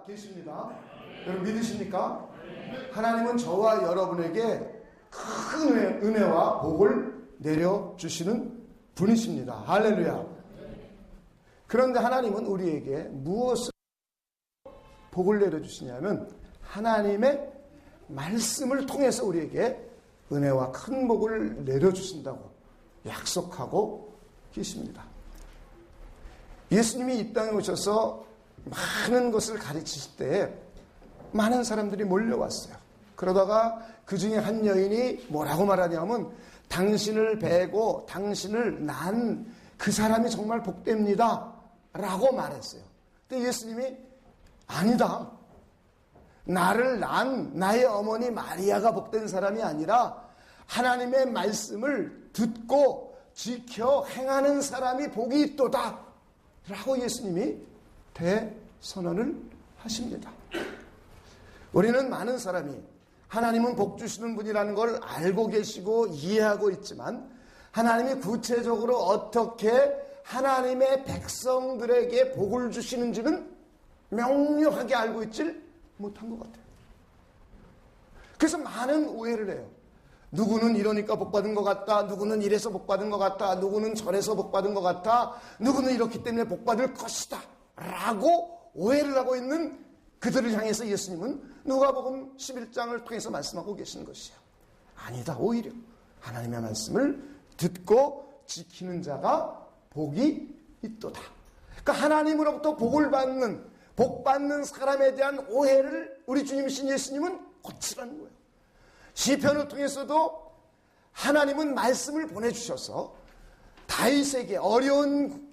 계십니다. 여러분 믿으십니까? 하나님은 저와 여러분에게 큰 은혜와 복을 내려주시는 분이십니다. 할렐루야. 그런데 하나님은 우리에게 무엇을 복을 내려주시냐면 하나님의 말씀을 통해서 우리에게 은혜와 큰 복을 내려주신다고 약속하고 계십니다. 예수님이 이 땅에 오셔서 많은 것을 가르치실 때에 많은 사람들이 몰려왔어요. 그러다가 그 중에 한 여인이 뭐라고 말하냐면 당신을 뵈고 당신을 낳은 그 사람이 정말 복됩니다 라고 말했어요. 근데 예수님이 아니다. 나를 낳은 나의 어머니 마리아가 복된 사람이 아니라 하나님의 말씀을 듣고 지켜 행하는 사람이 복이 있도다 라고 예수님이 대선언을 하십니다. 우리는 많은 사람이 하나님은 복 주시는 분이라는 걸 알고 계시고 이해하고 있지만 하나님이 구체적으로 어떻게 하나님의 백성들에게 복을 주시는지는 명료하게 알고 있질 못한 것 같아요. 그래서 많은 오해를 해요. 누구는 이러니까 복받은 것 같다. 누구는 이래서 복받은 것 같다. 누구는 저래서 복받은 것 같다. 누구는 이렇기 때문에 복받을 것이다 라고 오해를 하고 있는 그들을 향해서 예수님은 누가복음 11장을 통해서 말씀하고 계시는 것이에요. 아니다. 오히려 하나님의 말씀을 듣고 지키는 자가 복이 있도다. 그러니까 하나님으로부터 복을 받는, 복 받는 사람에 대한 오해를 우리 주님이신 예수님은 고치라는 거예요. 시편을 통해서도 하나님은 말씀을 보내주셔서 다윗에게 어려운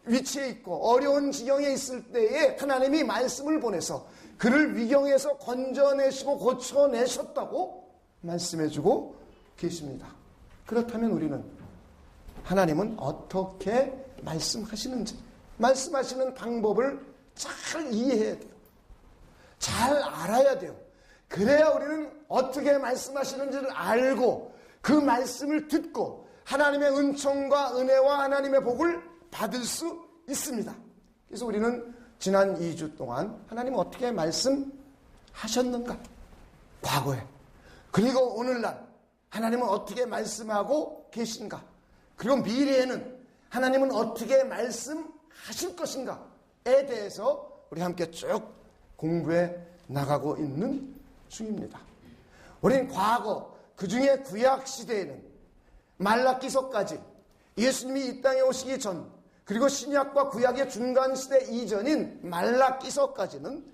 위치에 있고 어려운 지경에 있을 때에 하나님이 말씀을 보내서 그를 위경에서 건져내시고 고쳐내셨다고 말씀해주고 계십니다. 그렇다면 우리는 하나님은 어떻게 말씀하시는지, 말씀하시는 방법을 잘 이해해야 돼요. 잘 알아야 돼요. 그래야 우리는 어떻게 말씀하시는지를 알고 그 말씀을 듣고 하나님의 은총과 은혜와 하나님의 복을 받을 수 있습니다. 그래서 우리는 지난 2주 동안 하나님 어떻게 말씀하셨는가? 과거에. 그리고 오늘날 하나님은 어떻게 말씀하고 계신가? 그리고 미래에는 하나님은 어떻게 말씀하실 것인가에 대해서 우리 함께 쭉 공부해 나가고 있는 중입니다. 우리는 과거, 그 중에 구약 시대에는 말라기서까지 예수님이 이 땅에 오시기 전, 그리고 신약과 구약의 중간 시대 이전인 말라기서까지는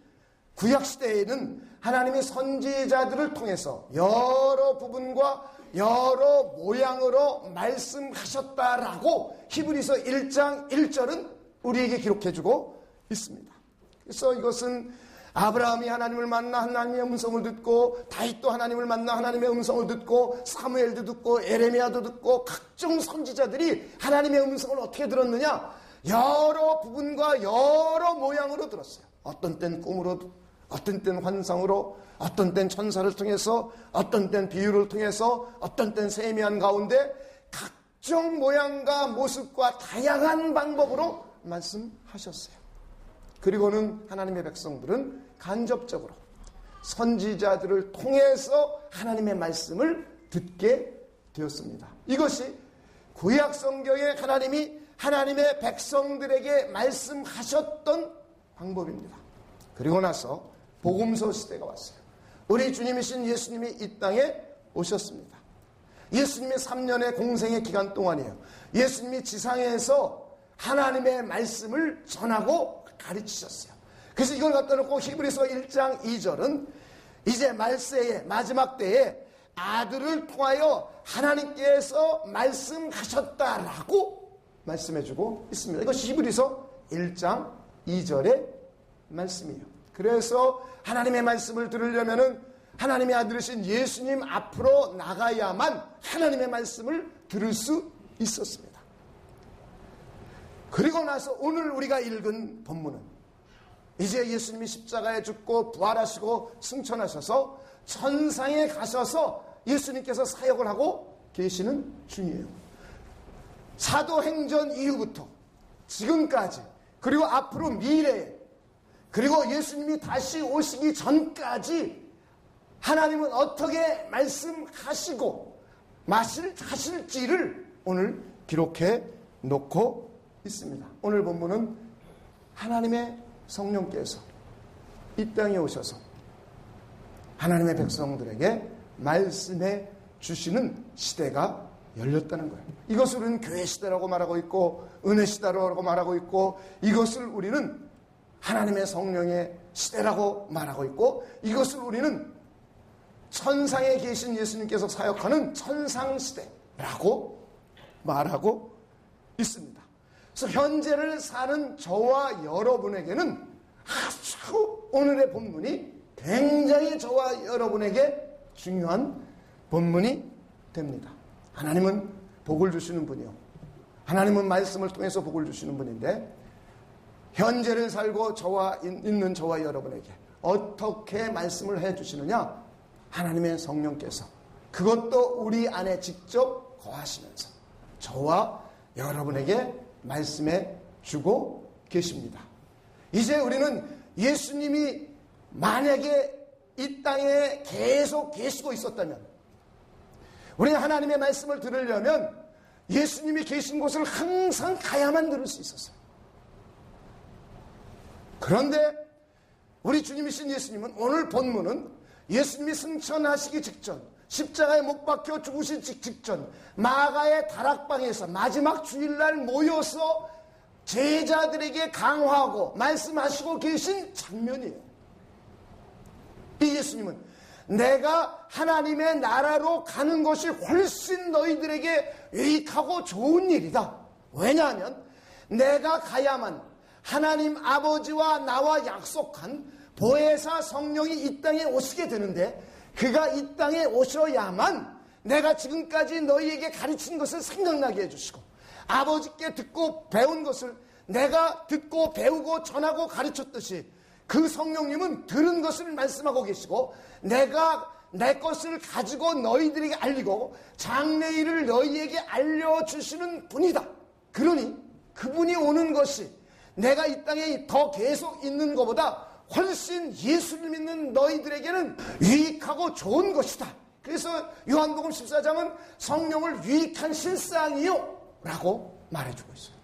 구약 시대에는 하나님이 선지자들을 통해서 여러 부분과 여러 모양으로 말씀하셨다라고 히브리서 1장 1절은 우리에게 기록해주고 있습니다. 그래서 이것은 아브라함이 하나님을 만나 하나님의 음성을 듣고, 다윗도 하나님을 만나 하나님의 음성을 듣고, 사무엘도 듣고, 에레미야도 듣고, 각종 선지자들이 하나님의 음성을 어떻게 들었느냐? 여러 부분과 여러 모양으로 들었어요. 어떤 땐 꿈으로, 어떤 땐 환상으로, 어떤 땐 천사를 통해서, 어떤 땐 비유를 통해서, 어떤 땐 세미한 가운데 각종 모양과 모습과 다양한 방법으로 말씀하셨어요. 그리고는 하나님의 백성들은 간접적으로 선지자들을 통해서 하나님의 말씀을 듣게 되었습니다. 이것이 구약 성경에 하나님이 하나님의 백성들에게 말씀하셨던 방법입니다. 그리고 나서 복음서 시대가 왔어요. 우리 주님이신 예수님이 이 땅에 오셨습니다. 예수님의 3년의 공생의 기간 동안이에요. 예수님이 지상에서 하나님의 말씀을 전하고 가르치셨어요. 그래서 이걸 갖다 놓고 히브리서 1장 2절은 이제 말세에, 마지막 때에 아들을 통하여 하나님께서 말씀하셨다라고 말씀해주고 있습니다. 이것이 히브리서 1장 2절의 말씀이에요. 그래서 하나님의 말씀을 들으려면은 하나님의 아들이신 예수님 앞으로 나가야만 하나님의 말씀을 들을 수 있었습니다. 그리고 나서 오늘 우리가 읽은 본문은 이제 예수님이 십자가에 죽고 부활하시고 승천하셔서 천상에 가셔서 예수님께서 사역을 하고 계시는 중이에요. 사도행전 이후부터 지금까지, 그리고 앞으로 미래에 그리고 예수님이 다시 오시기 전까지 하나님은 어떻게 말씀하시고 하실지를 오늘 기록해 놓고 있습니다. 오늘 본문은 하나님의 성령께서 이 땅에 오셔서 하나님의 백성들에게 말씀해 주시는 시대가 열렸다는 거예요. 이것을 우리는 교회 시대라고 말하고 있고 은혜 시대라고 말하고 있고 이것을 우리는 하나님의 성령의 시대라고 말하고 있고 이것을 우리는 천상에 계신 예수님께서 사역하는 천상시대라고 말하고 있습니다. 그래서 현재를 사는 저와 여러분에게는 아주 오늘의 본문이 굉장히 저와 여러분에게 중요한 본문이 됩니다. 하나님은 복을 주시는 분이요. 하나님은 말씀을 통해서 복을 주시는 분인데 현재를 살고 있는 저와 여러분에게 어떻게 말씀을 해 주시느냐? 하나님의 성령께서 그것도 우리 안에 직접 거하시면서 저와 여러분에게 말씀해 주고 계십니다. 이제 우리는 예수님이 만약에 이 땅에 계속 계시고 있었다면 우리는 하나님의 말씀을 들으려면 예수님이 계신 곳을 항상 가야만 들을 수 있었어요. 그런데 우리 주님이신 예수님은 오늘 본문은 예수님이 승천하시기 직전 십자가에 못 박혀 죽으시기 직전 마가의 다락방에서 마지막 주일날 모여서 제자들에게 강화하고 말씀하시고 계신 장면이에요. 이 예수님은 내가 하나님의 나라로 가는 것이 훨씬 너희들에게 유익하고 좋은 일이다. 왜냐하면 내가 가야만 하나님 아버지와 나와 약속한 보혜사 성령이 이 땅에 오시게 되는데 그가 이 땅에 오셔야만 내가 지금까지 너희에게 가르친 것을 생각나게 해주시고 아버지께 듣고 배운 것을 내가 듣고 배우고 전하고 가르쳤듯이 그 성령님은 들은 것을 말씀하고 계시고 내가 내 것을 가지고 너희들에게 알리고 장래일을 너희에게 알려주시는 분이다. 그러니 그분이 오는 것이 내가 이 땅에 더 계속 있는 것보다 훨씬 예수를 믿는 너희들에게는 유익하고 좋은 것이다. 그래서 요한복음 14장은 성령을 유익한 실상이요 라고 말해주고 있어요.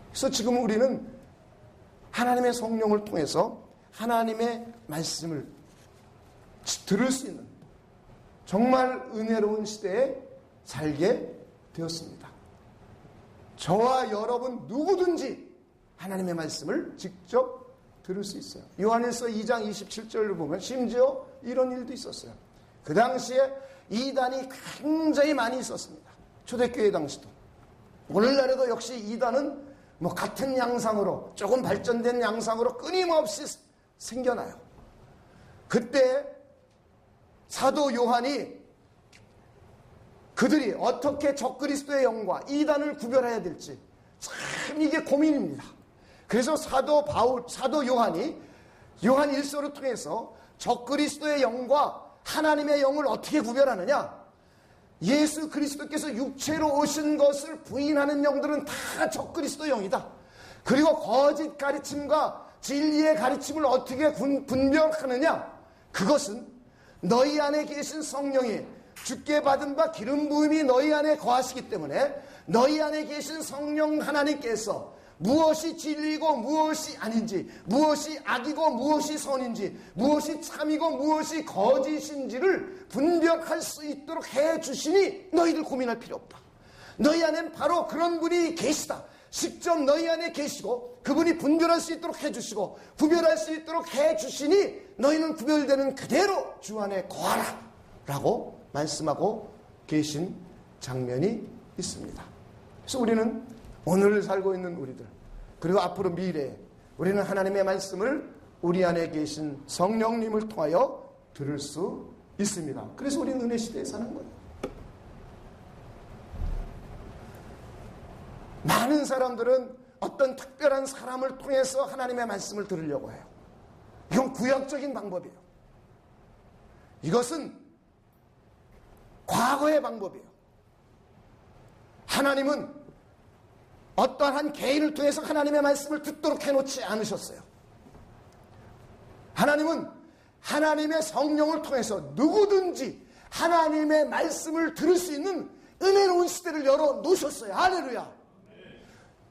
그래서 지금 우리는 하나님의 성령을 통해서 하나님의 말씀을 들을 수 있는 정말 은혜로운 시대에 살게 되었습니다. 저와 여러분 누구든지 하나님의 말씀을 직접 들을 수 있어요. 요한일서 2장 27절을 보면 심지어 이런 일도 있었어요. 그 당시에 이단이 굉장히 많이 있었습니다. 초대교회 당시도. 오늘날에도 역시 이단은 같은 양상으로 조금 발전된 양상으로 끊임없이 생겨나요. 그때 사도 요한이 그들이 어떻게 적그리스도의 영과 이단을 구별해야 될지 참 이게 고민입니다. 그래서 사도 요한이 요한 1서를 통해서 적그리스도의 영과 하나님의 영을 어떻게 구별하느냐? 예수 그리스도께서 육체로 오신 것을 부인하는 영들은 다 적그리스도 영이다. 그리고 거짓 가르침과 진리의 가르침을 어떻게 분별하느냐? 그것은 너희 안에 계신 성령이 주께 받은 바 기름 부음이 너희 안에 거하시기 때문에 너희 안에 계신 성령 하나님께서 무엇이 진리고 무엇이 아닌지, 무엇이 악이고 무엇이 선인지, 무엇이 참이고 무엇이 거짓인지를 분별할 수 있도록 해주시니 너희들 고민할 필요 없다. 너희 안엔 바로 그런 분이 계시다. 직접 너희 안에 계시고 그분이 분별할 수 있도록 해주시고 구별할 수 있도록 해주시니 너희는 구별되는 그대로 주 안에 거하라 라고 말씀하고 계신 장면이 있습니다. 그래서 우리는 오늘 살고 있는 우리들 그리고 앞으로 미래에 우리는 하나님의 말씀을 우리 안에 계신 성령님을 통하여 들을 수 있습니다. 그래서 우리는 은혜 시대에 사는 거예요. 많은 사람들은 어떤 특별한 사람을 통해서 하나님의 말씀을 들으려고 해요. 이건 구약적인 방법이에요. 이것은 과거의 방법이에요. 하나님은 어떠한 개인을 통해서 하나님의 말씀을 듣도록 해놓지 않으셨어요. 하나님은 하나님의 성령을 통해서 누구든지 하나님의 말씀을 들을 수 있는 은혜로운 시대를 열어놓으셨어요. 할렐루야.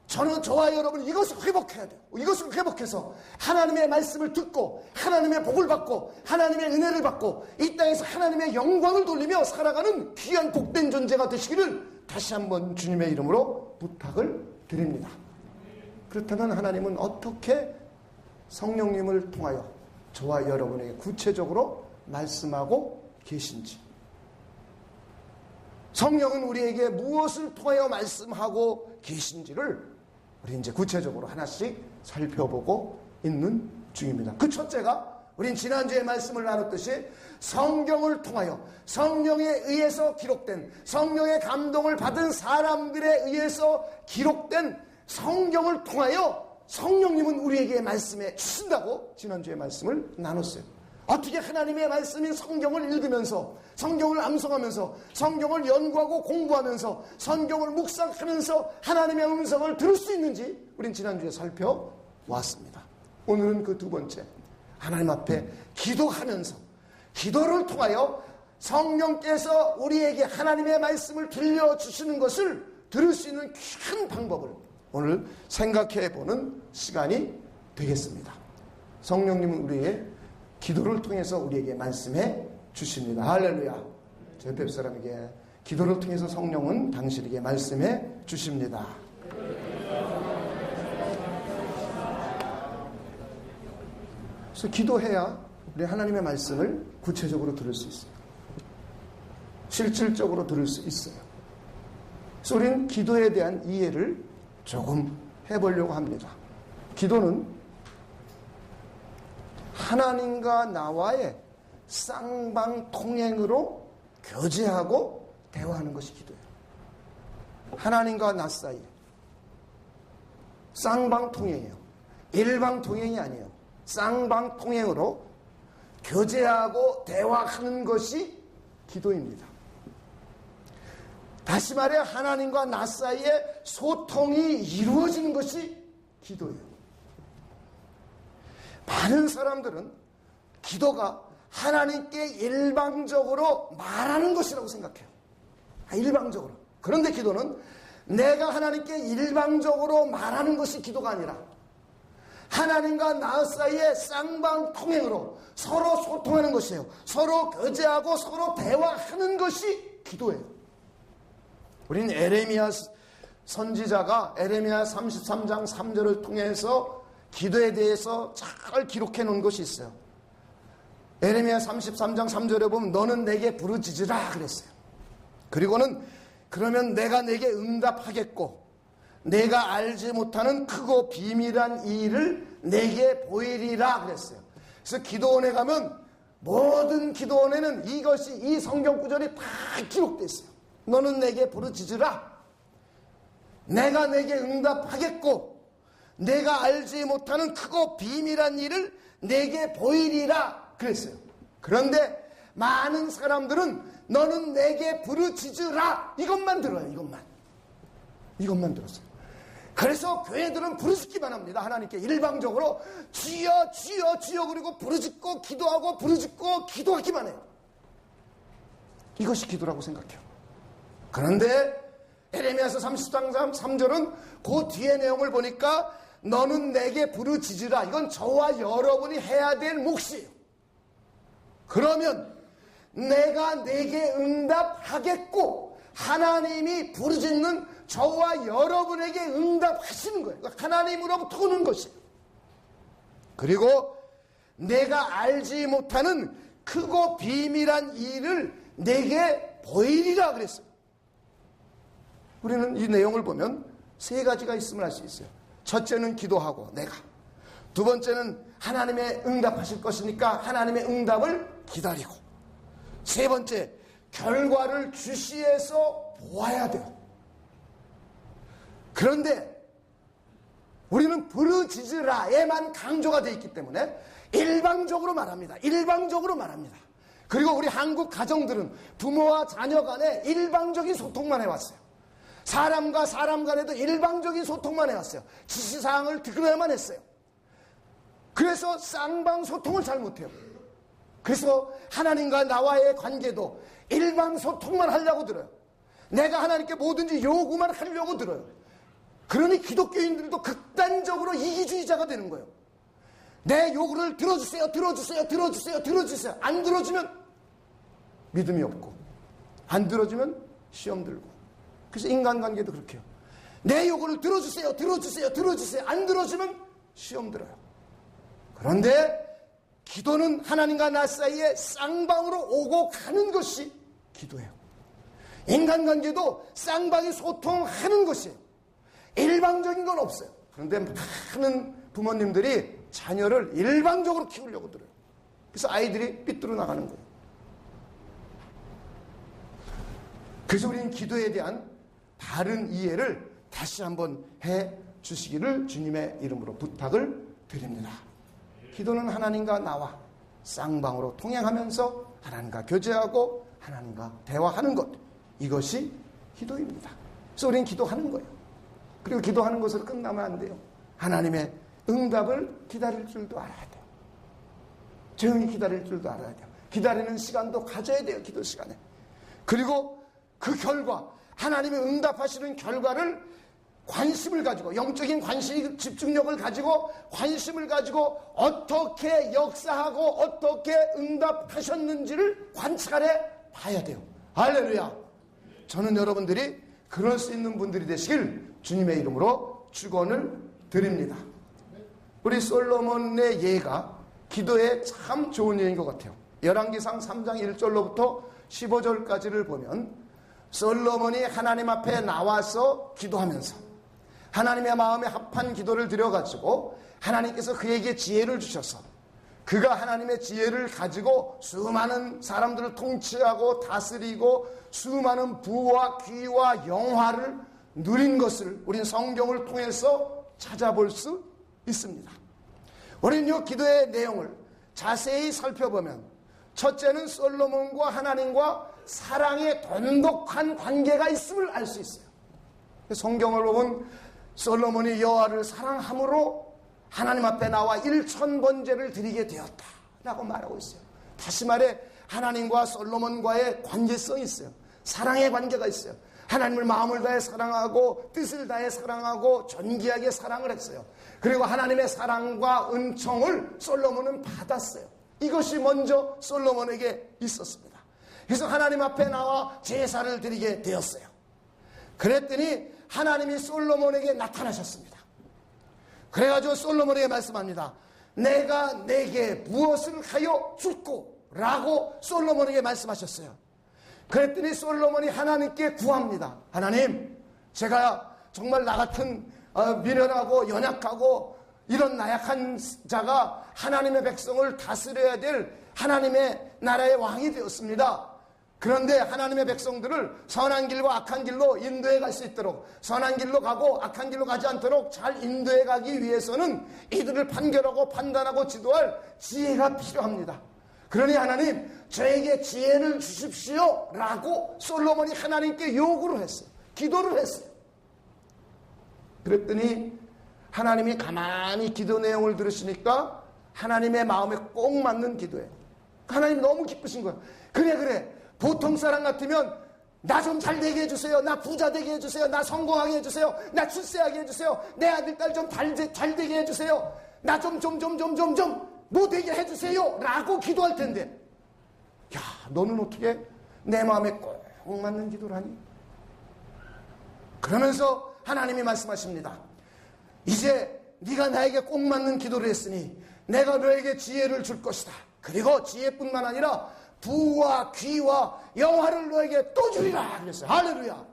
저와 여러분은 이것을 회복해야 돼요. 이것을 회복해서 하나님의 말씀을 듣고 하나님의 복을 받고 하나님의 은혜를 받고 이 땅에서 하나님의 영광을 돌리며 살아가는 귀한 복된 존재가 되시기를 다시 한번 주님의 이름으로 부탁을 드립니다. 그렇다면 하나님은 어떻게 성령님을 통하여 저와 여러분에게 구체적으로 말씀하고 계신지, 성령은 우리에게 무엇을 통하여 말씀하고 계신지를 우리 이제 구체적으로 하나씩 살펴보고 있는 중입니다. 그 첫째가 우린 지난주에 말씀을 나눴듯이 성경을 통하여 성령에 의해서 기록된, 성령의 감동을 받은 사람들에 의해서 기록된 성경을 통하여 성령님은 우리에게 말씀해 주신다고 지난주에 말씀을 나눴어요. 어떻게 하나님의 말씀인 성경을 읽으면서, 성경을 암송하면서, 성경을 연구하고 공부하면서, 성경을 묵상하면서 하나님의 음성을 들을 수 있는지 우린 지난주에 살펴왔습니다. 오늘은 그 두 번째, 하나님 앞에 기도하면서, 기도를 통하여 성령께서 우리에게 하나님의 말씀을 들려주시는 것을 들을 수 있는 귀한 방법을 오늘 생각해보는 시간이 되겠습니다. 성령님은 우리의 기도를 통해서 우리에게 말씀해 주십니다. 할렐루야. 제 옆에 사람에게 기도를 통해서 성령은 당신에게 말씀해 주십니다. 그래서 기도해야 우리 하나님의 말씀을 구체적으로 들을 수 있어요. 실질적으로 들을 수 있어요. 그래서 우리는 기도에 대한 이해를 조금 해보려고 합니다. 기도는 하나님과 나와의 쌍방통행으로 교제하고 대화하는 것이 기도예요. 하나님과 나 사이에 쌍방통행이에요. 일방통행이 아니에요. 쌍방통행으로 교제하고 대화하는 것이 기도입니다. 다시 말해 하나님과 나 사이에 소통이 이루어지는 것이 기도예요. 많은 사람들은 기도가 하나님께 일방적으로 말하는 것이라고 생각해요. 일방적으로. 그런데 기도는 내가 하나님께 일방적으로 말하는 것이 기도가 아니라 하나님과 나 사이의 쌍방통행으로 서로 소통하는 것이에요. 서로 교제하고 서로 대화하는 것이 기도예요. 우리는 에레미야 선지자가 에레미야 33장 3절을 통해서 기도에 대해서 잘 기록해 놓은 것이 있어요. 에레미야 33장 3절에 보면 너는 내게 부르짖으라 그랬어요. 그리고는 그러면 내가 내게 응답하겠고 내가 알지 못하는 크고 비밀한 일을 내게 보이리라 그랬어요. 그래서 기도원에 가면 모든 기도원에는 이것이, 이 성경 구절이 다 기록되어 있어요. 너는 내게 부르짖으라. 내가 내게 응답하겠고 내가 알지 못하는 크고 비밀한 일을 내게 보이리라 그랬어요. 그런데 많은 사람들은 너는 내게 부르짖으라 이것만 들어요. 이것만 들었어요. 그래서 교회들은 부르짖기만 합니다. 하나님께 일방적으로 주여 주여 주여 그리고 부르짖고 기도하고 부르짖고 기도하기만 해요. 이것이 기도라고 생각해요. 그런데 에레미야서 33장 3절은 그 뒤의 내용을 보니까 너는 내게 부르짖으라. 이건 저와 여러분이 해야 될 몫이에요. 그러면 내가 내게 응답하겠고 하나님이 부르짖는 저와 여러분에게 응답하시는 거예요. 하나님으로부터 오는 것이에요. 그리고 내가 알지 못하는 크고 비밀한 일을 내게 보이리라 그랬어요. 우리는 이 내용을 보면 세 가지가 있음을 알 수 있어요. 첫째는 기도하고 내가, 두 번째는 하나님의 응답하실 것이니까 하나님의 응답을 기다리고, 세 번째 결과를 주시해서 보아야 돼요. 그런데 우리는 부르짖으라에만 강조가 되어 있기 때문에 일방적으로 말합니다. 그리고 우리 한국 가정들은 부모와 자녀 간에 일방적인 소통만 해왔어요. 사람과 사람 간에도 일방적인 소통만 해왔어요. 지시사항을 들어야만 했어요. 그래서 쌍방소통을 잘 못해요. 그래서 하나님과 나와의 관계도 일방소통만 하려고 들어요. 내가 하나님께 뭐든지 요구만 하려고 들어요. 그러니 기독교인들도 극단적으로 이기주의자가 되는 거예요. 내 요구를 들어주세요, 들어주세요, 들어주세요, 들어주세요. 안 들어주면 믿음이 없고, 안 들어주면 시험 들고. 그래서 인간관계도 그렇게 해요. 내 요구를 들어주세요, 들어주세요, 들어주세요. 안 들어주면 시험 들어요. 그런데 기도는 하나님과 나 사이에 쌍방으로 오고 가는 것이 기도예요. 인간관계도 쌍방이 소통하는 것이에요. 일방적인 건 없어요. 그런데 많은 부모님들이 자녀를 일방적으로 키우려고 들어요. 그래서 아이들이 삐뚤어 나가는 거예요. 그래서 우리는 기도에 대한 바른 이해를 다시 한번 해 주시기를 주님의 이름으로 부탁을 드립니다. 기도는 하나님과 나와 쌍방으로 통행하면서 하나님과 교제하고 하나님과 대화하는 것, 이것이 기도입니다. 그래서 우리는 기도하는 거예요. 그리고 기도하는 것으로 끝나면 안 돼요. 하나님의 응답을 기다릴 줄도 알아야 돼요. 조용히 기다릴 줄도 알아야 돼요. 기다리는 시간도 가져야 돼요. 기도 시간에. 그리고 그 결과, 하나님의 응답하시는 결과를 관심을 가지고, 영적인 관심, 집중력을 가지고, 관심을 가지고 어떻게 역사하고 어떻게 응답하셨는지를 관찰해 봐야 돼요. 할렐루야. 저는 여러분들이 그럴 수 있는 분들이 되시길 주님의 이름으로 축원을 드립니다. 우리 솔로몬의 예가 기도에 참 좋은 예인 것 같아요. 열왕기상 3장 1절로부터 15절까지를 보면 솔로몬이 하나님 앞에 나와서 기도하면서 하나님의 마음에 합한 기도를 드려가지고 하나님께서 그에게 지혜를 주셔서 그가 하나님의 지혜를 가지고 수많은 사람들을 통치하고 다스리고 수많은 부와 귀와 영화를 누린 것을 우리는 성경을 통해서 찾아볼 수 있습니다. 우리는 이 기도의 내용을 자세히 살펴보면 첫째는 솔로몬과 하나님과 사랑의 돈독한 관계가 있음을 알 수 있어요. 성경을 보면 솔로몬이 여호와를 사랑함으로 하나님 앞에 나와 1000번제를 드리게 되었다라고 말하고 있어요. 다시 말해 하나님과 솔로몬과의 관계성이 있어요. 사랑의 관계가 있어요. 하나님을 마음을 다해 사랑하고 뜻을 다해 사랑하고 존귀하게 사랑을 했어요. 그리고 하나님의 사랑과 은총을 솔로몬은 받았어요. 이것이 먼저 솔로몬에게 있었습니다. 그래서 하나님 앞에 나와 제사를 드리게 되었어요. 그랬더니 하나님이 솔로몬에게 나타나셨습니다. 그래가지고 솔로몬에게 말씀합니다. 내가 내게 무엇을 하여 줄꼬? 라고 솔로몬에게 말씀하셨어요. 그랬더니 솔로몬이 하나님께 구합니다. 하나님, 제가 정말 나 같은 미련하고 연약하고 이런 나약한 자가 하나님의 백성을 다스려야 될 하나님의 나라의 왕이 되었습니다. 그런데 하나님의 백성들을 선한 길과 악한 길로 인도해 갈 수 있도록, 선한 길로 가고 악한 길로 가지 않도록 잘 인도해 가기 위해서는 이들을 판결하고 판단하고 지도할 지혜가 필요합니다. 그러니 하나님, 저에게 지혜를 주십시오 라고 솔로몬이 하나님께 요구를 했어요. 기도를 했어요. 그랬더니 하나님이 가만히 기도 내용을 들으시니까 하나님의 마음에 꼭 맞는 기도예요. 하나님이 너무 기쁘신 거예요. 그래 보통 사람 같으면 나 좀 잘 되게 해주세요. 나 부자 되게 해주세요. 나 성공하게 해주세요. 나 출세하게 해주세요. 내 아들 딸 좀 잘 되게 해주세요. 나 좀 못되게 해주세요 라고 기도할 텐데, 야, 너는 어떻게 내 마음에 꼭 맞는 기도를 하니? 그러면서 하나님이 말씀하십니다. 이제 네가 나에게 꼭 맞는 기도를 했으니 내가 너에게 지혜를 줄 것이다. 그리고 지혜뿐만 아니라 부와 귀와 영화를 너에게 또 주리라 그랬어요. 할렐루야.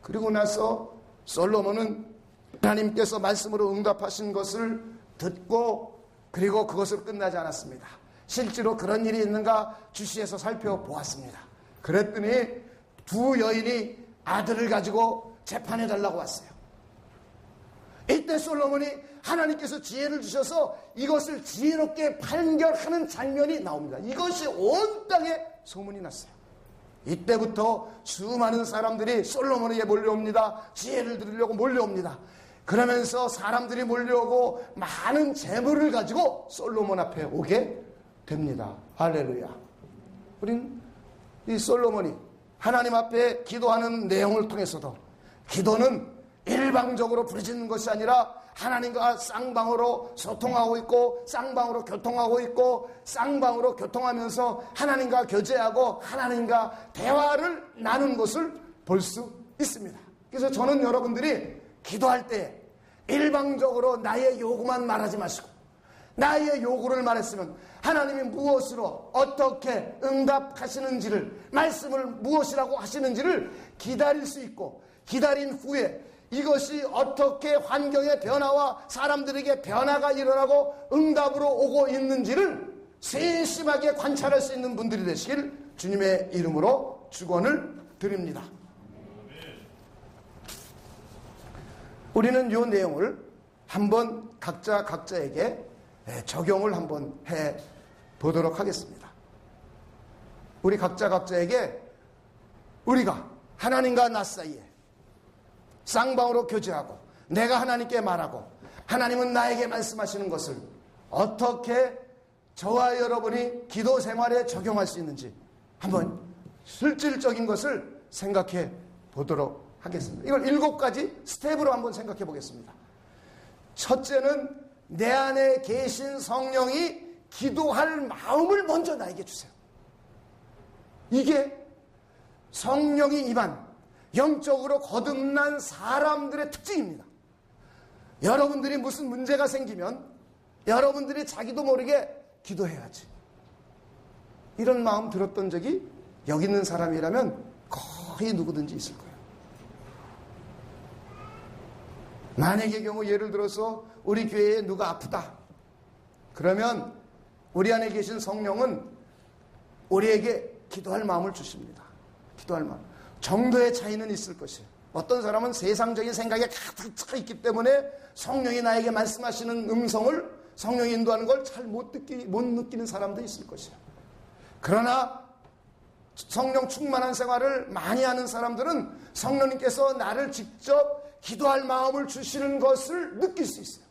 그리고 나서 솔로몬은 하나님께서 말씀으로 응답하신 것을 듣고, 그리고 그것으로 끝나지 않았습니다. 실제로 그런 일이 있는가 주시해서 살펴보았습니다. 그랬더니 두 여인이 아들을 가지고 재판해 달라고 왔어요. 이때 솔로몬이 하나님께서 지혜를 주셔서 이것을 지혜롭게 판결하는 장면이 나옵니다. 이것이 온 땅에 소문이 났어요. 이때부터 수많은 사람들이 솔로몬에게 몰려옵니다. 지혜를 들으려고 몰려옵니다. 그러면서 사람들이 몰려오고 많은 재물을 가지고 솔로몬 앞에 오게 됩니다. 할렐루야. 우린 이 솔로몬이 하나님 앞에 기도하는 내용을 통해서도 기도는 일방적으로 부르짖는 것이 아니라 하나님과 쌍방으로 소통하고 있고 쌍방으로 교통하고 있고 쌍방으로 교통하면서 하나님과 교제하고 하나님과 대화를 나눈 것을 볼 수 있습니다. 그래서 저는 여러분들이 기도할 때 일방적으로 나의 요구만 말하지 마시고 나의 요구를 말했으면 하나님이 무엇으로 어떻게 응답하시는지를 말씀을 무엇이라고 하시는지를 기다릴 수 있고 기다린 후에 이것이 어떻게 환경의 변화와 사람들에게 변화가 일어나고 응답으로 오고 있는지를 세심하게 관찰할 수 있는 분들이 되시길 주님의 이름으로 축원을 드립니다. 우리는 이 내용을 한번 각자에게 적용을 한번 해 보도록 하겠습니다. 우리 각자에게 우리가 하나님과 나 사이에 쌍방으로 교제하고 내가 하나님께 말하고 하나님은 나에게 말씀하시는 것을 어떻게 저와 여러분이 기도 생활에 적용할 수 있는지 한번 실질적인 것을 생각해 보도록 하겠습니다. 이걸 7가지 스텝으로 한번 생각해 보겠습니다. 첫째는 내 안에 계신 성령이 기도할 마음을 먼저 나에게 주세요. 이게 성령이 임한 영적으로 거듭난 사람들의 특징입니다. 여러분들이 무슨 문제가 생기면 여러분들이 자기도 모르게 기도해야지. 이런 마음 들었던 적이 여기 있는 사람이라면 거의 누구든지 있을 거예요. 만약의 경우 예를 들어서 우리 교회에 누가 아프다. 그러면 우리 안에 계신 성령은 우리에게 기도할 마음을 주십니다. 기도할 마음. 정도의 차이는 있을 것이에요. 어떤 사람은 세상적인 생각에 가득 차 있기 때문에 성령이 나에게 말씀하시는 음성을 성령이 인도하는 걸 잘 못 느끼는 사람도 있을 것이에요. 그러나 성령 충만한 생활을 많이 하는 사람들은 성령님께서 나를 직접 기도할 마음을 주시는 것을 느낄 수 있어요.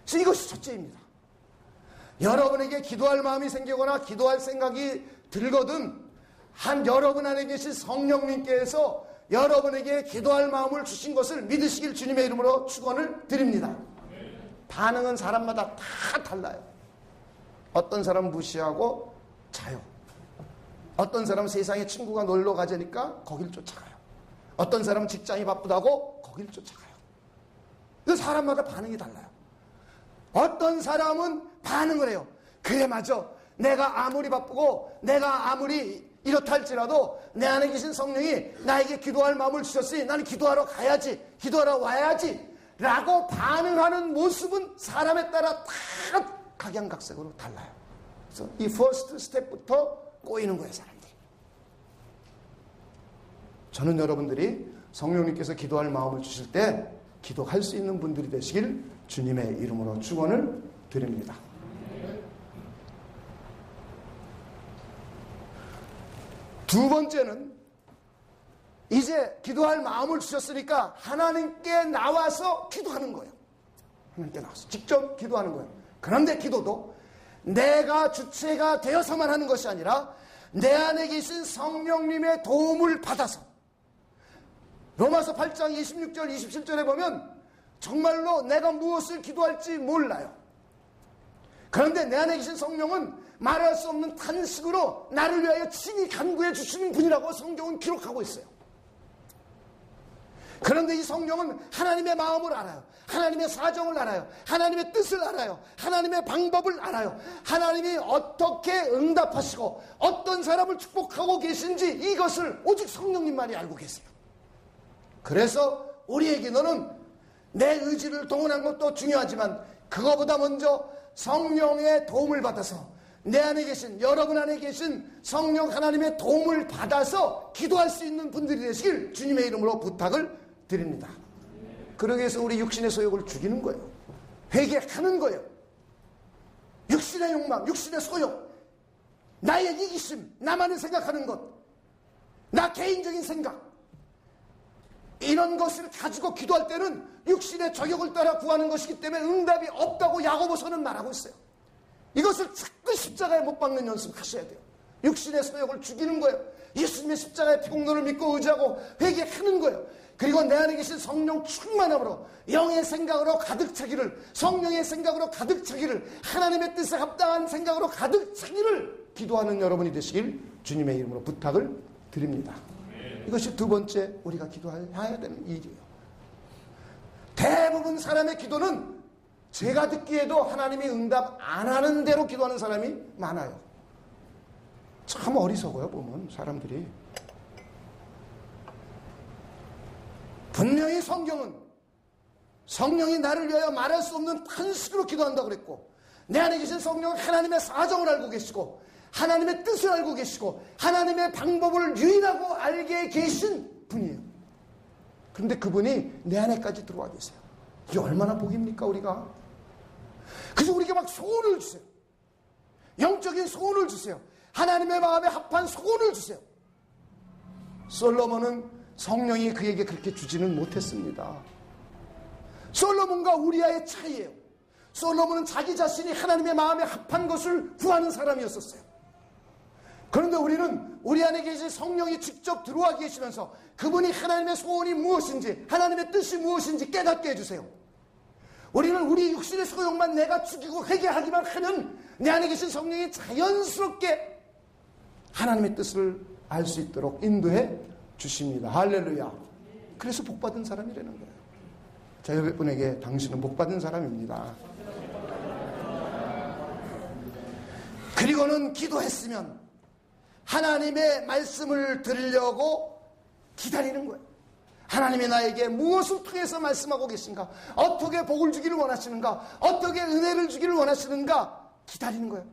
그래서 이것이 첫째입니다. 여러분에게 기도할 마음이 생기거나 기도할 생각이 들거든 여러분 안에 계신 성령님께서 여러분에게 기도할 마음을 주신 것을 믿으시길 주님의 이름으로 축원을 드립니다. 반응은 사람마다 다 달라요. 어떤 사람은 무시하고 자요. 어떤 사람은 세상에 친구가 놀러 가자니까 거길 쫓아가요. 어떤 사람은 직장이 바쁘다고 거길 쫓아가요. 그 사람마다 반응이 달라요. 어떤 사람은 반응을 해요. 그래 맞아. 내가 아무리 바쁘고 내가 아무리 이렇다 할지라도 내 안에 계신 성령이 나에게 기도할 마음을 주셨으니 나는 기도하러 가야지. 기도하러 와야지. 라고 반응하는 모습은 사람에 따라 다 각양각색으로 달라요. 그래서 이 퍼스트 스텝부터 꼬이는 거예요, 사람들이. 저는 여러분들이 성령님께서 기도할 마음을 주실 때 기도할 수 있는 분들이 되시길 주님의 이름으로 축원을 드립니다. 두 번째는 이제 기도할 마음을 주셨으니까 하나님께 나와서 기도하는 거예요. 하나님께 나와서 직접 기도하는 거예요. 그런데 기도도 내가 주체가 되어서만 하는 것이 아니라 내 안에 계신 성령님의 도움을 받아서 로마서 8장 26절 27절에 보면 정말로 내가 무엇을 기도할지 몰라요. 그런데 내 안에 계신 성령은 말할 수 없는 탄식으로 나를 위하여 친히 간구해 주시는 분이라고 성경은 기록하고 있어요. 그런데 이 성령은 하나님의 마음을 알아요. 하나님의 사정을 알아요. 하나님의 뜻을 알아요. 하나님의 방법을 알아요. 하나님이 어떻게 응답하시고 어떤 사람을 축복하고 계신지 이것을 오직 성령님만이 알고 계세요. 그래서 우리의 기도는 내 의지를 동원한 것도 중요하지만 그거보다 먼저 성령의 도움을 받아서 내 안에 계신 여러분 안에 계신 성령 하나님의 도움을 받아서 기도할 수 있는 분들이 되시길 주님의 이름으로 부탁을 드립니다. 그러기 위해서 우리 육신의 소욕을 죽이는 거예요. 회개하는 거예요. 육신의 욕망, 육신의 소욕, 나의 이기심, 나만을 생각하는 것, 나 개인적인 생각, 이런 것을 가지고 기도할 때는 육신의 저격을 따라 구하는 것이기 때문에 응답이 없다고 야고보서는 말하고 있어요. 이것을 자꾸 십자가에 못 박는 연습하셔야 돼요. 육신의 소욕을 죽이는 거예요. 예수님의 십자가의 피공로를 믿고 의지하고 회개하는 거예요. 그리고 내 안에 계신 성령 충만함으로 영의 생각으로 가득 차기를, 성령의 생각으로 가득 차기를, 하나님의 뜻에 합당한 생각으로 가득 차기를 기도하는 여러분이 되시길 주님의 이름으로 부탁을 드립니다. 이것이 두 번째 우리가 기도해야 되는 일이에요. 대부분 사람의 기도는 제가 듣기에도 하나님이 응답 안 하는 대로 기도하는 사람이 많아요. 참 어리석어요, 보면 사람들이. 분명히 성경은 성령이 나를 위하여 말할 수 없는 탄식으로 기도한다고 그랬고, 내 안에 계신 성령은 하나님의 사정을 알고 계시고 하나님의 뜻을 알고 계시고 하나님의 방법을 유일하고 알게 계신 분이에요. 그런데 그분이 내 안에까지 들어와 계세요. 이게 얼마나 복입니까, 우리가? 그래서 우리에게 막 소원을 주세요. 영적인 소원을 주세요. 하나님의 마음에 합한 소원을 주세요. 솔로몬은 성령이 그에게 그렇게 주지는 못했습니다. 솔로몬과 우리아의 차이예요. 솔로몬은 자기 자신이 하나님의 마음에 합한 것을 구하는 사람이었었어요. 그런데 우리는 우리 안에 계신 성령이 직접 들어와 계시면서 그분이 하나님의 소원이 무엇인지, 하나님의 뜻이 무엇인지 깨닫게 해주세요. 우리는 우리 육신의 소욕만 내가 죽이고 회개하기만 하면 내 안에 계신 성령이 자연스럽게 하나님의 뜻을 알 수 있도록 인도해 주십니다. 할렐루야. 그래서 복받은 사람이라는 거예요. 자, 여러분에게 당신은 복받은 사람입니다. 그리고는 기도했으면 하나님의 말씀을 들으려고 기다리는 거예요. 하나님이 나에게 무엇을 통해서 말씀하고 계신가? 어떻게 복을 주기를 원하시는가? 어떻게 은혜를 주기를 원하시는가? 기다리는 거예요.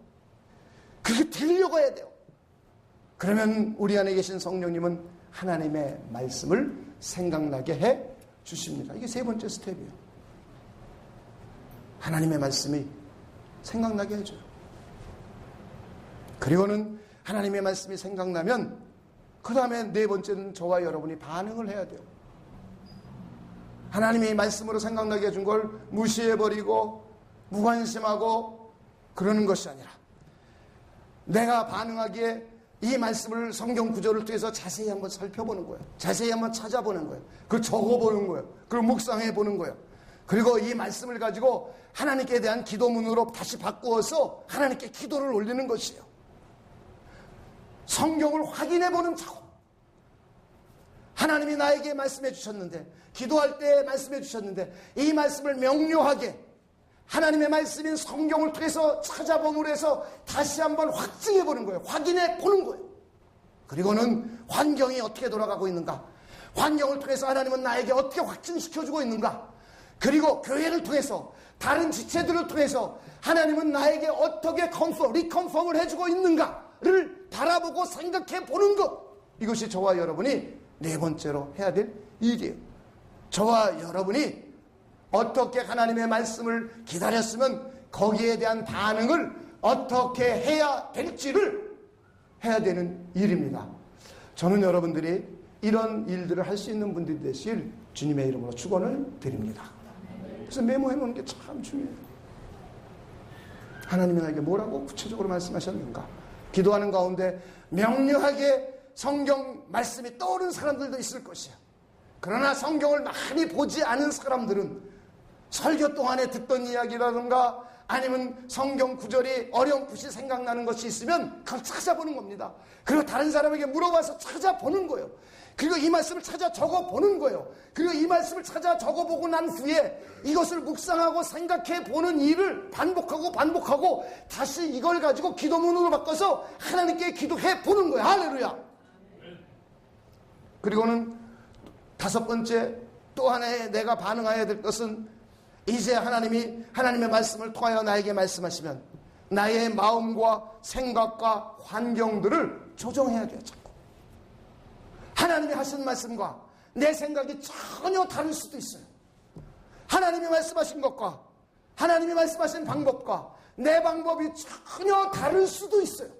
그게 들으려고 해야 돼요. 그러면 우리 안에 계신 성령님은 하나님의 말씀을 생각나게 해 주십니다. 이게 세 번째 스텝이에요. 하나님의 말씀이 생각나게 해줘요. 그리고는 하나님의 말씀이 생각나면 그 다음에 네 번째는 저와 여러분이 반응을 해야 돼요. 하나님의 말씀으로 생각나게 해준 걸 무시해버리고 무관심하고 그러는 것이 아니라 내가 반응하기에 이 말씀을 성경 구절을 통해서 자세히 한번 살펴보는 거예요. 자세히 한번 찾아보는 거예요. 그걸 적어보는 거예요. 그걸 묵상해 보는 거예요. 그리고 이 말씀을 가지고 하나님께 대한 기도문으로 다시 바꾸어서 하나님께 기도를 올리는 것이에요. 성경을 확인해 보는 작업. 하나님이 나에게 말씀해 주셨는데, 기도할 때 말씀해 주셨는데, 이 말씀을 명료하게 하나님의 말씀인 성경을 통해서 찾아봄으로 해서 다시 한번 확증해 보는 거예요. 확인해 보는 거예요. 그리고는 환경이 어떻게 돌아가고 있는가, 환경을 통해서 하나님은 나에게 어떻게 확증시켜주고 있는가, 그리고 교회를 통해서 다른 지체들을 통해서 하나님은 나에게 어떻게 리컨펌을 해주고 있는가를 바라보고 생각해 보는 것. 이것이 저와 여러분이 네 번째로 해야 될 일이에요. 저와 여러분이 어떻게 하나님의 말씀을 기다렸으면 거기에 대한 반응을 어떻게 해야 될지를 해야 되는 일입니다. 저는 여러분들이 이런 일들을 할 수 있는 분들이 되실 주님의 이름으로 축원을 드립니다. 그래서 메모해 놓는 게 참 중요해요. 하나님이 나에게 뭐라고 구체적으로 말씀하셨는가. 기도하는 가운데 명료하게 성경 말씀이 떠오르는 사람들도 있을 것이야. 그러나 성경을 많이 보지 않은 사람들은 설교 동안에 듣던 이야기라든가 아니면 성경 구절이 어렴풋이 생각나는 것이 있으면 그걸 찾아보는 겁니다. 그리고 다른 사람에게 물어봐서 찾아보는 거예요. 그리고 이 말씀을 찾아 적어보는 거예요. 그리고 이 말씀을 찾아 적어보고 난 후에 이것을 묵상하고 생각해 보는 일을 반복하고 다시 이걸 가지고 기도문으로 바꿔서 하나님께 기도해 보는 거예요. 할렐루야. 그리고는 다섯 번째, 또 하나의 내가 반응해야 될 것은, 이제 하나님의 말씀을 통하여 나에게 말씀하시면 나의 마음과 생각과 환경들을 조정해야 돼요. 자꾸 하나님이 하신 말씀과 내 생각이 전혀 다를 수도 있어요. 하나님이 말씀하신 것과 하나님이 말씀하신 방법과 내 방법이 전혀 다를 수도 있어요.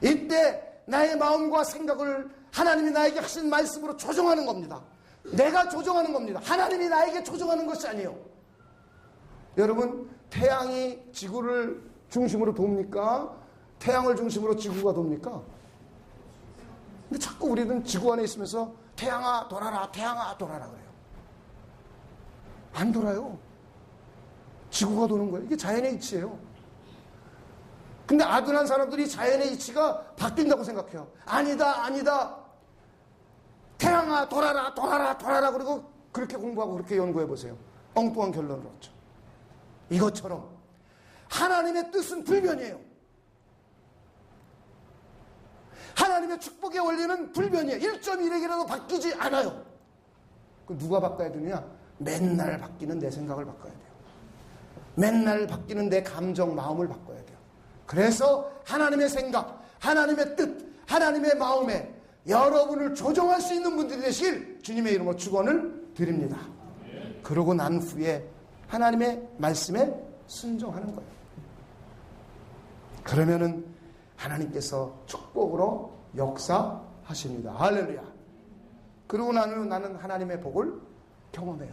이때 나의 마음과 생각을 하나님이 나에게 하신 말씀으로 조정하는 겁니다. 내가 조정하는 겁니다. 하나님이 나에게 조정하는 것이 아니에요. 여러분, 태양이 지구를 중심으로 돕니까? 태양을 중심으로 지구가 돕니까? 근데 자꾸 우리는 지구 안에 있으면서 태양아 돌아라, 태양아 돌아라 그래요. 안 돌아요. 지구가 도는 거예요. 이게 자연의 이치예요. 근데 아둔한 사람들이 자연의 이치가 바뀐다고 생각해요. 아니다, 아니다. 태양아 돌아라, 돌아라, 돌아라. 그리고 그렇게 공부하고 그렇게 연구해 보세요. 엉뚱한 결론을 얻죠. 이것처럼 하나님의 뜻은 불변이에요. 하나님의 축복의 원리는 불변이에요. 1.1핵이라도 바뀌지 않아요. 그 누가 바꿔야 되느냐? 맨날 바뀌는 내 생각을 바꿔야 돼요. 맨날 바뀌는 내 감정, 마음을 바꿔야 돼요. 그래서 하나님의 생각, 하나님의 뜻, 하나님의 마음에 여러분을 조정할 수 있는 분들이 되시길 주님의 이름으로 축원을 드립니다. 그러고 난 후에 하나님의 말씀에 순종하는 거예요. 그러면은 하나님께서 축복으로 역사하십니다. 할렐루야. 그러고 난 후 나는 하나님의 복을 경험해요.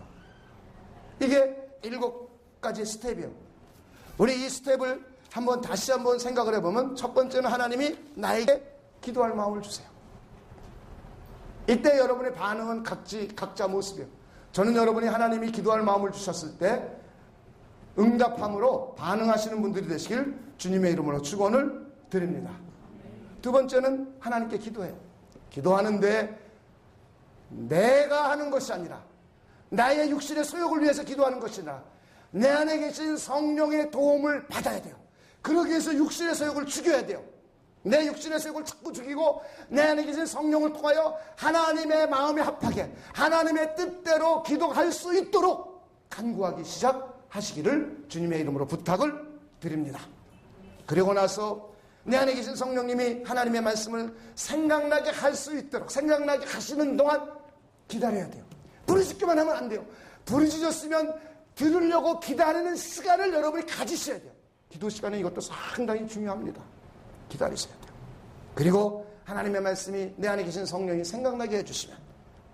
이게 7가지 스텝이에요. 우리 이 스텝을 다시 한번 생각을 해보면, 첫 번째는 하나님이 나에게 기도할 마음을 주세요. 이때 여러분의 반응은 각자 모습이에요. 저는 여러분이 하나님이 기도할 마음을 주셨을 때 응답함으로 반응하시는 분들이 되시길 주님의 이름으로 축원을 드립니다. 두 번째는 하나님께 기도해요. 기도하는데 내가 하는 것이 아니라 나의 육신의 소욕을 위해서 기도하는 것이 아니라 내 안에 계신 성령의 도움을 받아야 돼요. 그러기 위해서 육신의 소욕을 죽여야 돼요. 내 육신의 소욕을 자꾸 죽이고 내 안에 계신 성령을 통하여 하나님의 마음에 합하게 하나님의 뜻대로 기도할 수 있도록 간구하기 시작하시기를 주님의 이름으로 부탁을 드립니다. 그리고 나서 내 안에 계신 성령님이 하나님의 말씀을 생각나게 할 수 있도록, 생각나게 하시는 동안 기다려야 돼요. 부르짖기만 하면 안 돼요. 부르짖었으면 들으려고 기다리는 시간을 여러분이 가지셔야 돼요. 기도 시간은 이것도 상당히 중요합니다. 기다리셔야 돼요. 그리고 하나님의 말씀이 내 안에 계신 성령이 생각나게 해주시면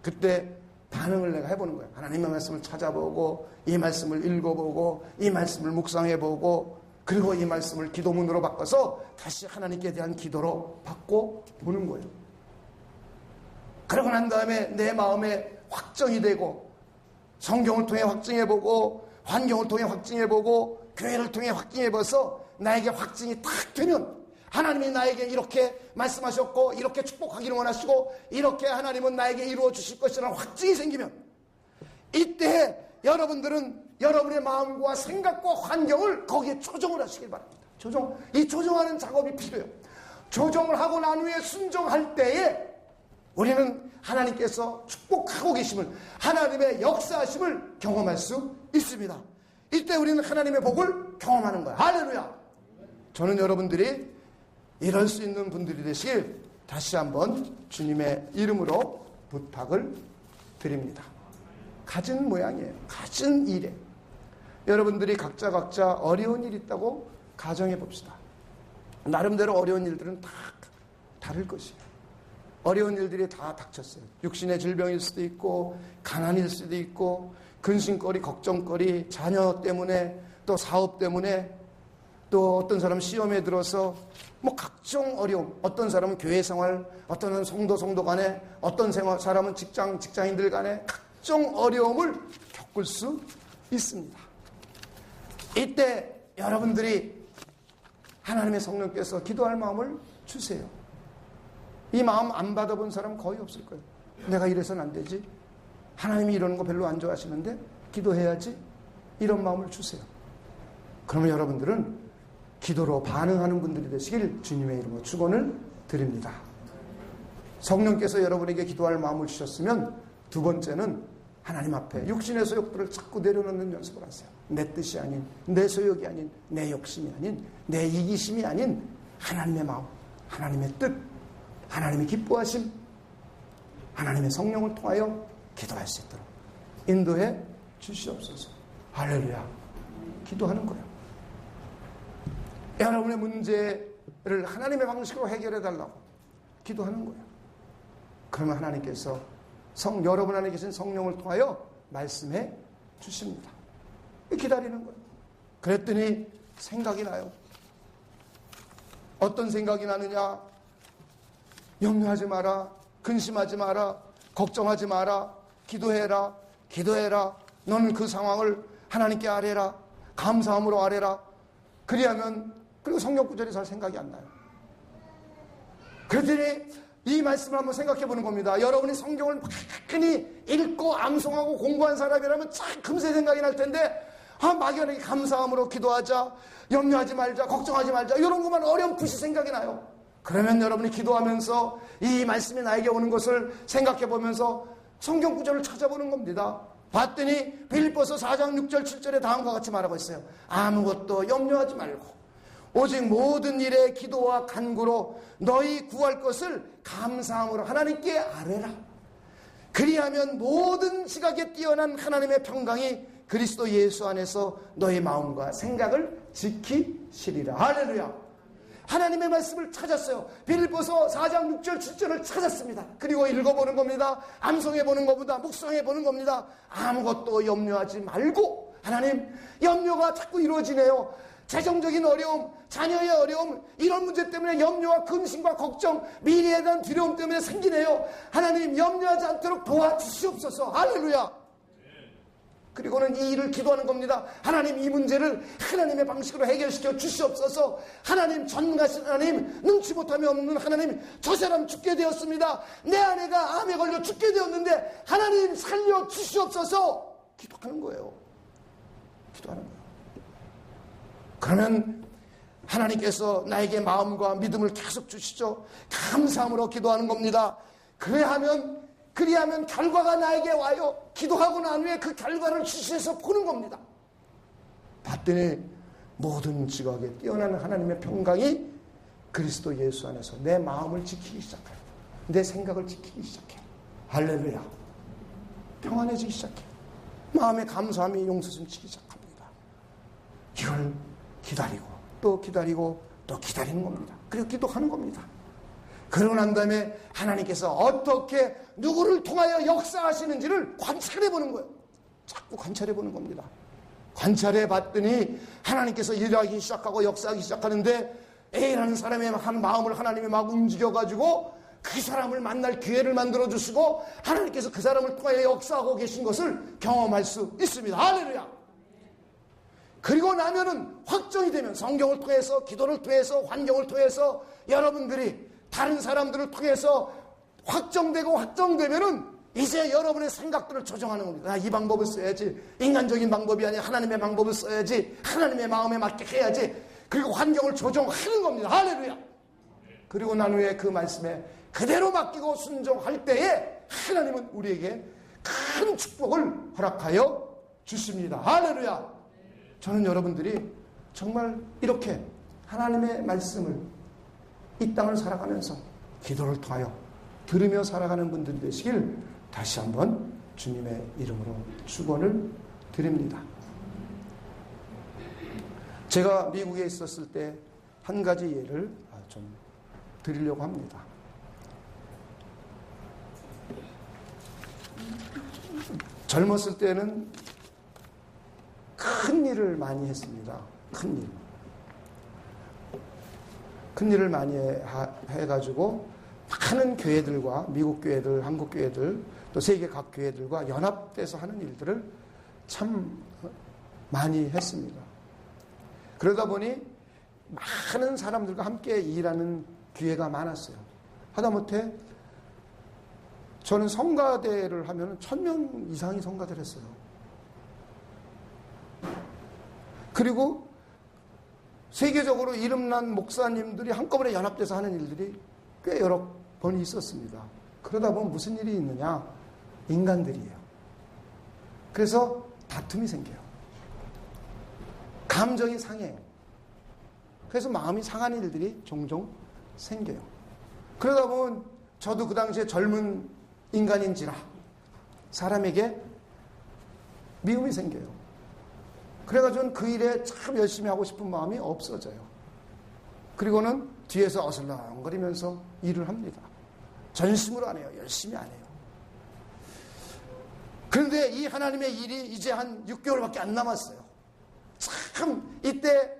그때 반응을 내가 해보는 거예요. 하나님의 말씀을 찾아보고 이 말씀을 읽어보고 이 말씀을 묵상해보고 그리고 이 말씀을 기도문으로 바꿔서 다시 하나님께 대한 기도로 바꿔 보는 거예요. 그러고 난 다음에 내 마음에 확정이 되고 성경을 통해 확증해보고 환경을 통해 확증해보고 교회를 통해 확증해봐서 나에게 확증이 딱 되면 하나님이 나에게 이렇게 말씀하셨고 이렇게 축복하기를 원하시고 이렇게 하나님은 나에게 이루어 주실 것이라는 확증이 생기면 이때 여러분들은 여러분의 마음과 생각과 환경을 거기에 조정을 하시길 바랍니다. 이 조정하는 작업이 필요해요. 조정을 하고 난 후에 순종할 때에 우리는 하나님께서 축복하고 계심을, 하나님의 역사하심을 경험할 수 있습니다. 이때 우리는 하나님의 복을 경험하는 거예요. 할렐루야. 저는 여러분들이 이럴 수 있는 분들이 되시길 다시 한번 주님의 이름으로 부탁을 드립니다. 가진 모양이에요. 가진 일에 여러분들이 각자 어려운 일이 있다고 가정해 봅시다. 나름대로 어려운 일들은 다 다를 것이에요. 어려운 일들이 다 닥쳤어요. 육신의 질병일 수도 있고 가난일 수도 있고 근심거리, 걱정거리, 자녀 때문에 또 사업 때문에 또 어떤 사람은 시험에 들어서 각종 어려움, 어떤 사람은 교회 생활, 어떤 사람은 성도 간에, 어떤 사람은 직장인들 간에 각종 어려움을 겪을 수 있습니다. 이때 여러분들이 하나님의 성령께서 기도할 마음을 주세요. 이 마음 안 받아본 사람 거의 없을 거예요. 내가 이래서는 안 되지. 하나님이 이러는 거 별로 안 좋아하시는데 기도해야지. 이런 마음을 주세요. 그러면 여러분들은 기도로 반응하는 분들이 되시길 주님의 이름으로 축원을 드립니다. 성령께서 여러분에게 기도할 마음을 주셨으면 두 번째는 하나님 앞에 육신의 소욕들을 자꾸 내려놓는 연습을 하세요. 내 뜻이 아닌, 내 소욕이 아닌, 내 욕심이 아닌, 내 이기심이 아닌 하나님의 마음, 하나님의 뜻, 하나님의 기뻐하심, 하나님의 성령을 통하여 기도할 수 있도록 인도해 주시옵소서. 할렐루야. 기도하는 거예요. 여러분의 문제를 하나님의 방식으로 해결해 달라고 기도하는 거예요. 그러면 하나님께서 여러분 안에 계신 성령을 통하여 말씀해 주십니다. 기다리는 거예요. 그랬더니 생각이 나요. 어떤 생각이 나느냐? 염려하지 마라, 근심하지 마라, 걱정하지 마라, 기도해라, 기도해라. 너는 그 상황을 하나님께 아뢰라, 감사함으로 아뢰라. 그리고 성경 구절이 잘 생각이 안 나요. 그랬더니 이 말씀을 한번 생각해 보는 겁니다. 여러분이 성경을 많이 읽고 암송하고 공부한 사람이라면 참 금세 생각이 날 텐데, 막연하게 감사함으로 기도하자, 염려하지 말자, 걱정하지 말자, 이런 것만 어렴풋이 생각이 나요. 그러면 여러분이 기도하면서 이 말씀이 나에게 오는 것을 생각해 보면서 성경 구절을 찾아보는 겁니다. 봤더니 빌립보서 4장 6절 7절에 다음과 같이 말하고 있어요. 아무것도 염려하지 말고 오직 모든 일에 기도와 간구로 너희 구할 것을 감사함으로 하나님께 아뢰라. 그리하면 모든 지각에 뛰어난 하나님의 평강이 그리스도 예수 안에서 너희 마음과 생각을 지키시리라. 할렐루야. 하나님의 말씀을 찾았어요. 빌립보서 4장 6절 7절을 찾았습니다. 그리고 읽어보는 겁니다. 암송해보는 겁니다. 묵상해보는 겁니다. 아무것도 염려하지 말고, 하나님, 염려가 자꾸 이루어지네요. 재정적인 어려움, 자녀의 어려움, 이런 문제 때문에 염려와 근심과 걱정, 미래에 대한 두려움 때문에 생기네요. 하나님, 염려하지 않도록 도와주시옵소서. 할렐루야. 그리고는 이 일을 기도하는 겁니다. 하나님, 이 문제를 하나님의 방식으로 해결시켜 주시옵소서. 하나님, 전능하신 하나님, 능치 못함이 없는 하나님, 저 사람 죽게 되었습니다. 내 아내가 암에 걸려 죽게 되었는데 하나님 살려 주시옵소서. 기도하는 거예요. 기도하는 거예요. 그러면 하나님께서 나에게 마음과 믿음을 계속 주시죠. 감사함으로 기도하는 겁니다. 그리하면 결과가 나에게 와요. 기도하고 난 후에 그 결과를 주시해서 보는 겁니다. 봤더니 모든 지각에 뛰어난 하나님의 평강이 그리스도 예수 안에서 내 마음을 지키기 시작해요. 내 생각을 지키기 시작해요. 할렐루야. 평안해지기 시작해요. 마음의 감사함이 용솟음치기 시작합니다. 이걸 기다리고 또 기다리고 또 기다리는 겁니다. 그리고 기도하는 겁니다. 그러고 난 다음에 하나님께서 어떻게 누구를 통하여 역사하시는지를 관찰해 보는 거예요. 자꾸 관찰해 보는 겁니다. 관찰해 봤더니 하나님께서 일하기 시작하고 역사하기 시작하는데 A라는 사람의 한 마음을 하나님이 막 움직여가지고 그 사람을 만날 기회를 만들어 주시고 하나님께서 그 사람을 통하여 역사하고 계신 것을 경험할 수 있습니다. 할렐루야. 그리고 나면은 확정이 되면 성경을 통해서, 기도를 통해서, 환경을 통해서 여러분들이 다른 사람들을 통해서 확정되면은 이제 여러분의 생각들을 조정하는 겁니다. 이 방법을 써야지. 인간적인 방법이 아니라 하나님의 방법을 써야지. 하나님의 마음에 맞게 해야지. 그리고 환경을 조정하는 겁니다. 할렐루야. 그리고 난 후에 그 말씀에 그대로 맡기고 순종할 때에 하나님은 우리에게 큰 축복을 허락하여 주십니다. 할렐루야. 저는 여러분들이 정말 이렇게 하나님의 말씀을 이 땅을 살아가면서 기도를 통하여 들으며 살아가는 분들이 되시길 다시 한번 주님의 이름으로 축원을 드립니다. 제가 미국에 있었을 때 한 가지 예를 좀 드리려고 합니다. 젊었을 때는 큰 일을 많이 했습니다. 큰 일을 많이 해가지고 많은 교회들과 미국 교회들, 한국 교회들, 또 세계 각 교회들과 연합돼서 하는 일들을 참 많이 했습니다. 그러다 보니 많은 사람들과 함께 일하는 기회가 많았어요. 하다못해 저는 성가대를 하면 1000명 이상이 성가대를 했어요. 그리고 세계적으로 이름난 목사님들이 한꺼번에 연합돼서 하는 일들이 꽤 여러 번 있었습니다. 그러다 보면 무슨 일이 있느냐? 인간들이에요. 그래서 다툼이 생겨요. 감정이 상해요. 그래서 마음이 상한 일들이 종종 생겨요. 그러다 보면 저도 그 당시에 젊은 인간인지라 사람에게 미움이 생겨요. 그래가지고 저는 그 일에 참 열심히 하고 싶은 마음이 없어져요. 그리고는 뒤에서 어슬렁거리면서 일을 합니다. 전심으로 안 해요. 열심히 안 해요. 그런데 이 하나님의 일이 이제 한 6개월밖에 안 남았어요. 참 이때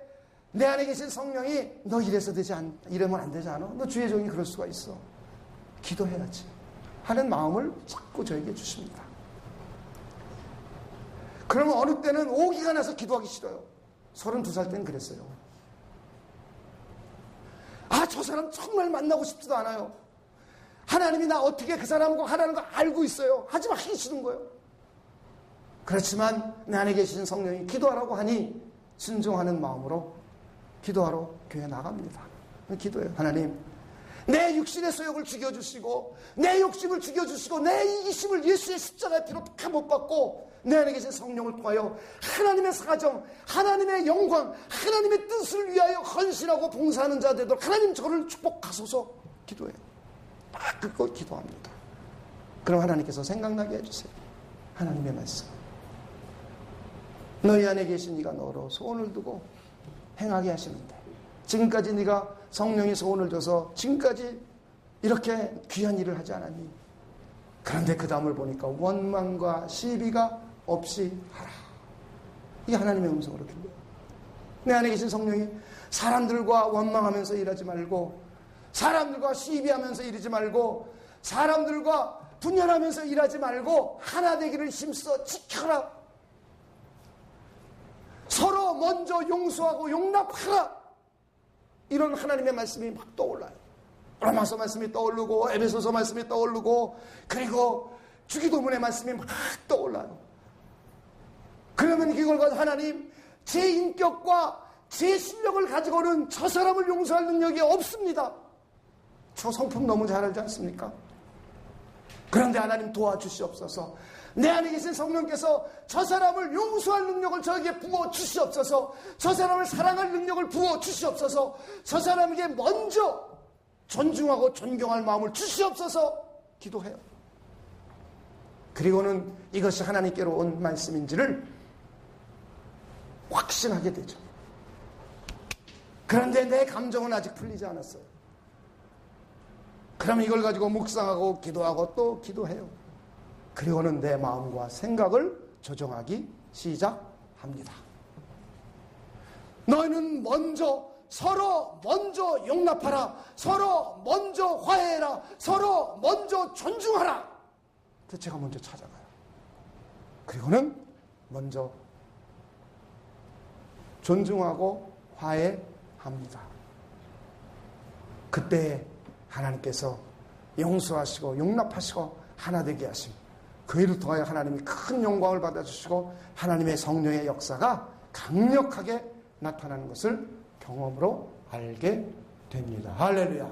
내 안에 계신 성령이 너 이러면 안 되지 않아? 너 주의 종이 그럴 수가 있어. 기도해야지 하는 마음을 자꾸 저에게 주십니다. 그러면 어느 때는 오기가 나서 기도하기 싫어요. 32살 때는 그랬어요. 저 사람 정말 만나고 싶지도 않아요. 하나님이 나 어떻게 그 사람과 하라는 거 알고 있어요. 하지만 하기 싫은 거예요. 그렇지만 내 안에 계신 성령이 기도하라고 하니 순종하는 마음으로 기도하러 교회 나갑니다. 기도해요. 하나님, 내 육신의 소욕을 죽여주시고 내 욕심을 죽여주시고 내 이기심을 예수의 십자가의 피로 다 못 받고 내 안에 계신 성령을 통하여 하나님의 사정, 하나님의 영광, 하나님의 뜻을 위하여 헌신하고 봉사하는 자 되도록 하나님 저를 축복하소서. 기도해요. 딱 그거 기도합니다. 그럼 하나님께서 생각나게 해주세요. 하나님의 말씀. 너희 안에 계신 이가 너로 소원을 두고 행하게 하시는데 지금까지 네가 성령이 소원을 줘서 지금까지 이렇게 귀한 일을 하지 않았니? 그런데 그 다음을 보니까 원망과 시비가 없이 하라. 이게 하나님의 음성으로 들려요. 내 안에 계신 성령이 사람들과 원망하면서 일하지 말고 사람들과 시비하면서 일하지 말고 사람들과 분열하면서 일하지 말고 하나 되기를 힘써 지켜라. 서로 먼저 용서하고 용납하라. 이런 하나님의 말씀이 막 떠올라요. 로마서 말씀이 떠오르고 에베소서 말씀이 떠오르고 그리고 주기도문의 말씀이 막 떠올라요. 그러면 이걸 가지고 하나님, 제 인격과 제 실력을 가지고는 저 사람을 용서할 능력이 없습니다. 저 성품 너무 잘 알지 않습니까? 그런데 하나님 도와주시옵소서. 내 안에 계신 성령께서 저 사람을 용서할 능력을 저에게 부어주시옵소서. 저 사람을 사랑할 능력을 부어주시옵소서. 저 사람에게 먼저 존중하고 존경할 마음을 주시옵소서. 기도해요. 그리고는 이것이 하나님께로 온 말씀인지를 확신하게 되죠. 그런데 내 감정은 아직 풀리지 않았어요. 그럼 이걸 가지고 묵상하고 기도하고 또 기도해요. 그리고는 내 마음과 생각을 조정하기 시작합니다. 너희는 서로 먼저 용납하라. 서로 먼저 화해해라. 서로 먼저 존중하라. 그래서 제가 먼저 찾아가요. 그리고는 먼저 존중하고 화해합니다. 그때 하나님께서 용서하시고 용납하시고 하나 되게 하심, 그 일을 통하여 하나님이 큰 영광을 받아주시고 하나님의 성령의 역사가 강력하게 나타나는 것을 경험으로 알게 됩니다. 할렐루야.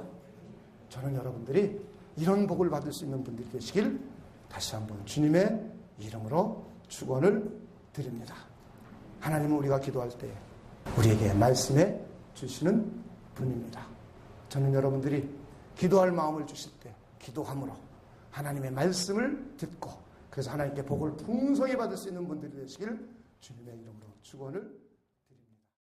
저는 여러분들이 이런 복을 받을 수 있는 분들이 되시길 다시 한번 주님의 이름으로 축원을 드립니다. 하나님은 우리가 기도할 때 우리에게 말씀해 주시는 분입니다. 저는 여러분들이 기도할 마음을 주실 때 기도함으로 하나님의 말씀을 듣고 그래서 하나님께 복을 풍성히 받을 수 있는 분들이 되시길 주님의 이름으로 축원을